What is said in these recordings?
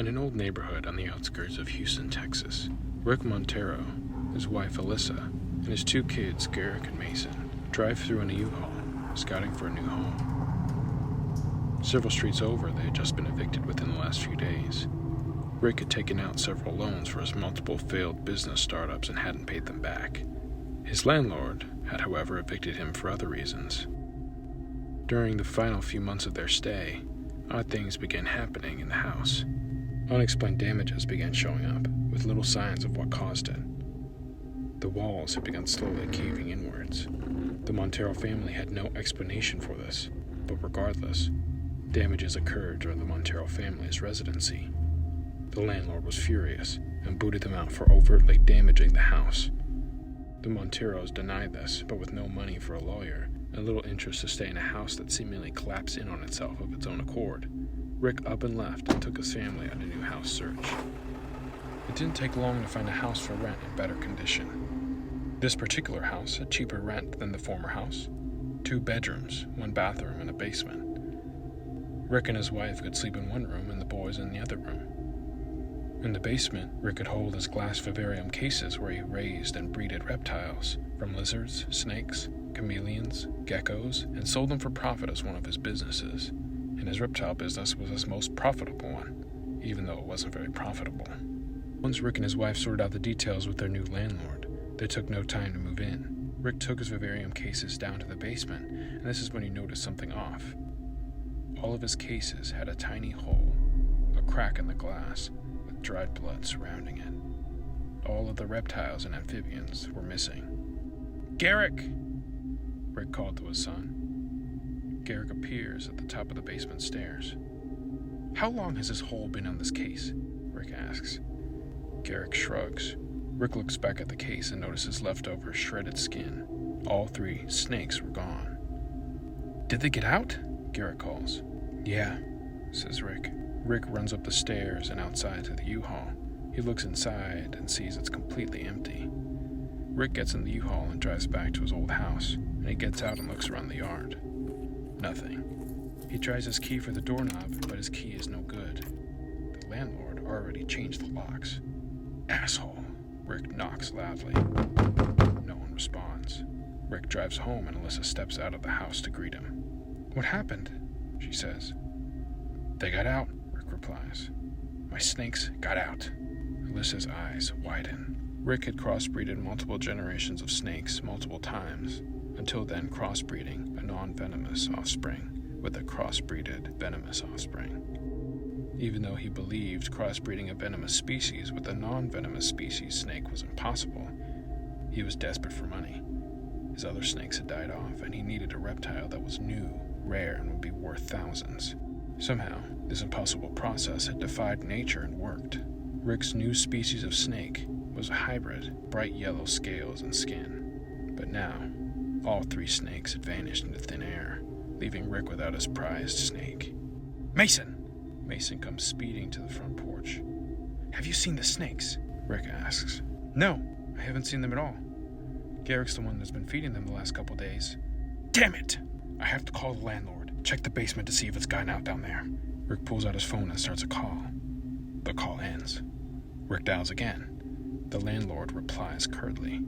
In an old neighborhood on the outskirts of Houston, Texas, Rick Montero, his wife Alyssa, and his two kids, Garrick and Mason, drive through in a U-Haul, scouting for a new home. Several streets over, they had just been evicted within the last few days. Rick had taken out several loans for his multiple failed business startups and hadn't paid them back. His landlord had, however, evicted him for other reasons. During the final few months of their stay, odd things began happening in the house. Unexplained damages began showing up, with little signs of what caused it. The walls had begun slowly caving inwards. The Montero family had no explanation for this, but regardless, damages occurred during the Montero family's residency. The landlord was furious and booted them out for overtly damaging the house. The Monteros denied this, but with no money for a lawyer and little interest to stay in a house that seemingly collapsed in on itself of its own accord, Rick up and left and took his family on a new house search. It didn't take long to find a house for rent in better condition. This particular house had cheaper rent than the former house. 2 bedrooms, 1 bathroom, and a basement. Rick and his wife could sleep in one room and the boys in the other room. In the basement, Rick could hold his glass vivarium cases where he raised and breeded reptiles, from lizards, snakes, chameleons, geckos, and sold them for profit as one of his businesses. And his reptile business was his most profitable one, even though it wasn't very profitable. Once Rick and his wife sorted out the details with their new landlord, they took no time to move in. Rick took his vivarium cases down to the basement, and this is when he noticed something off. All of his cases had a tiny hole, a crack in the glass, with dried blood surrounding it. All of the reptiles and amphibians were missing. "Garrick!" Rick called to his son. Garrick appears at the top of the basement stairs. "How long has this hole been on this case?" Rick asks. Garrick shrugs. Rick looks back at the case and notices leftover shredded skin. All 3 snakes were gone. "Did they get out?" Garrick calls. "Yeah," says Rick. Rick runs up the stairs and outside to the U-Haul. He looks inside and sees it's completely empty. Rick gets in the U-Haul and drives back to his old house, and he gets out and looks around the yard. Nothing. He tries his key for the doorknob, but his key is no good. The landlord already changed the locks. "Asshole!" Rick knocks loudly. No one responds. Rick drives home and Alyssa steps out of the house to greet him. "What happened?" she says. "They got out," Rick replies. "My snakes got out." Alyssa's eyes widen. Rick had crossbreeded multiple generations of snakes multiple times, until then crossbreeding a non-venomous offspring with a crossbreeded venomous offspring. Even though he believed crossbreeding a venomous species with a non-venomous species snake was impossible, he was desperate for money. His other snakes had died off, and he needed a reptile that was new, rare, and would be worth thousands. Somehow, this impossible process had defied nature and worked. Rick's new species of snake was a hybrid, bright yellow scales and skin. But now, all 3 snakes had vanished into thin air, leaving Rick without his prized snake. "Mason!" Mason comes speeding to the front porch. "Have you seen the snakes?" Rick asks. "No, I haven't seen them at all. Garrick's the one that's been feeding them the last couple days." "Damn it! I have to call the landlord. Check the basement to see if it's gotten out down there." Rick pulls out his phone and starts a call. The call ends. Rick dials again. The landlord replies curtly.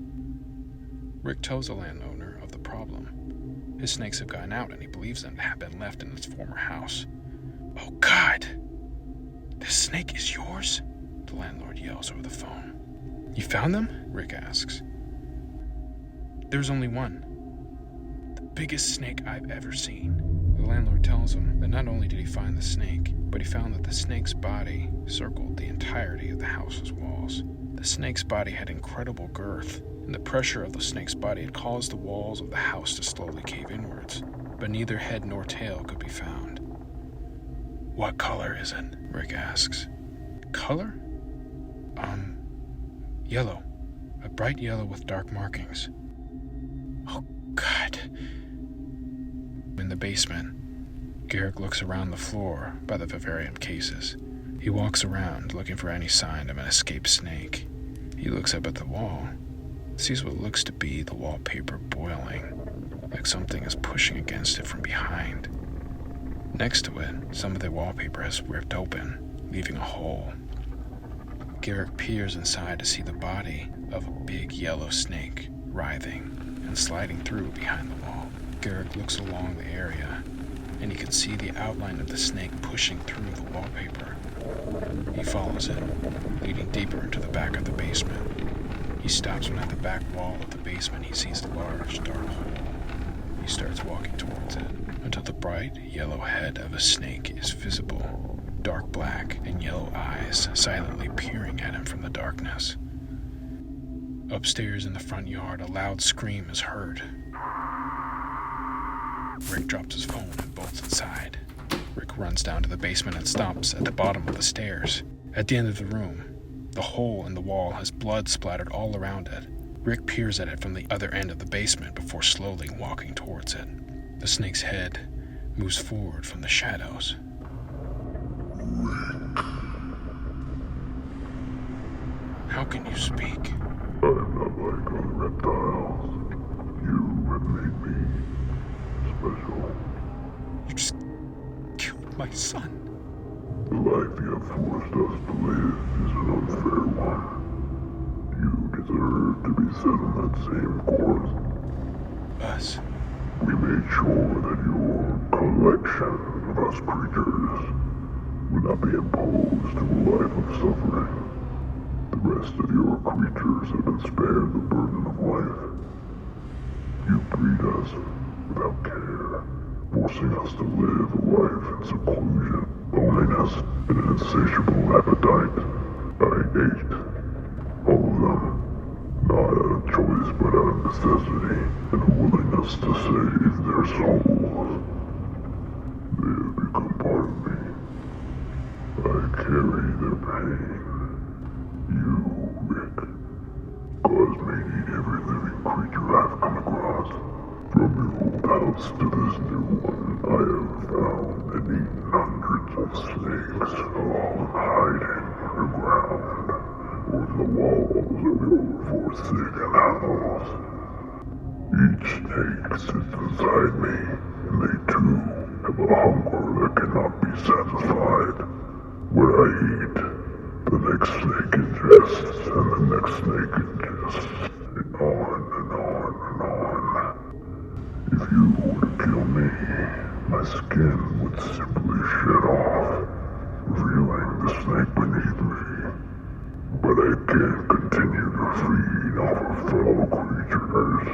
Rick tells the landowner of the problem. His snakes have gotten out and he believes them to have been left in his former house. "Oh God! This snake is yours?" the landlord yells over the phone. "You found them?" Rick asks. "There's only one. The biggest snake I've ever seen." The landlord tells him that not only did he find the snake, but he found that the snake's body circled the entirety of the house's walls. The snake's body had incredible girth, and the pressure of the snake's body had caused the walls of the house to slowly cave inwards, but neither head nor tail could be found. "What color is it?" Rick asks. "Color? Yellow. A bright yellow with dark markings." "Oh, God." In the basement, Garrick looks around the floor by the vivarium cases. He walks around looking for any sign of an escaped snake. He looks up at the wall, sees what looks to be the wallpaper boiling, like something is pushing against it from behind. Next to it, some of the wallpaper has ripped open, leaving a hole. Garrick peers inside to see the body of a big yellow snake writhing and sliding through behind the wall. Garrick looks along the area, and he can see the outline of the snake pushing through the wallpaper. He follows it, leading deeper into the back of the basement. He stops when at the back wall of the basement he sees a large, dark hole. He starts walking towards it, until the bright, yellow head of a snake is visible, dark black and yellow eyes silently peering at him from the darkness. Upstairs in the front yard, a loud scream is heard. Rick drops his phone and bolts inside. Rick runs down to the basement and stops at the bottom of the stairs. At the end of the room, the hole in the wall has blood splattered all around it. Rick peers at it from the other end of the basement before slowly walking towards it. The snake's head moves forward from the shadows. Rick. How can you speak? I'm not like other reptiles. You have made me special. You just killed my son. The life you have forced us to live is an unfair one. You deserve to be set on that same course. Us? We made sure that your collection of us creatures would not be imposed to a life of suffering. The rest of your creatures have been spared the burden of life. You breed us without care, forcing us to live a life in seclusion, loneliness, and an insatiable appetite. I ate all of them, not out of choice but out of necessity, and a willingness to save their souls. They have become part of me. I carry their pain. You, Rick, caused me to eat every living creature I've come across. From your old house to this new one, I have found and eaten hundreds of snakes, all hiding underground, or in the walls of your forsaken house. Each snake sits inside me, and they too have a hunger that cannot be satisfied. Where I eat, the next snake ingests, and the next snake ingests, and on and on and on. If you were to kill me, my skin would simply shed off, revealing the snake beneath me. But I can't continue to feed off of fellow creatures.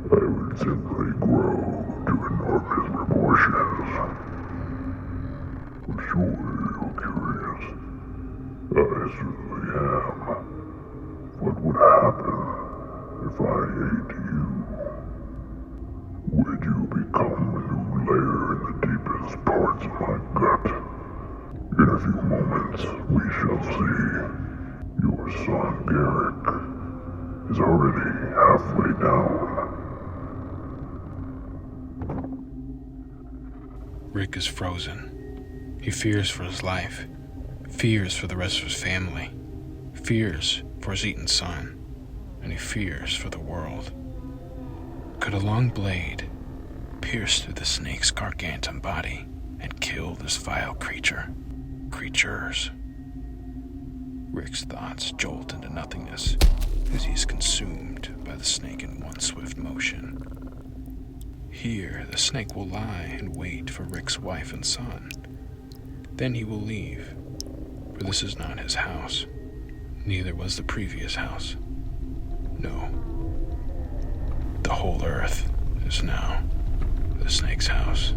I would simply grow to enormous proportions. I'm sure you're curious. I certainly am. What would happen if I ate you? Would you become a new layer in the deepest parts of my gut? In a few moments, we shall see. Your son, Garrick, is already halfway down. Rick is frozen. He fears for his life, fears for the rest of his family, fears for his eaten son, and he fears for the world. Could a long blade pierce through the snake's gargantuan body and kill this vile creatures? Rick's thoughts jolt into nothingness as he is consumed by the snake in one swift motion. Here, the snake will lie and wait for Rick's wife and son. Then he will leave, for this is not his house. Neither was the previous house. No. The whole earth is now the snake's house.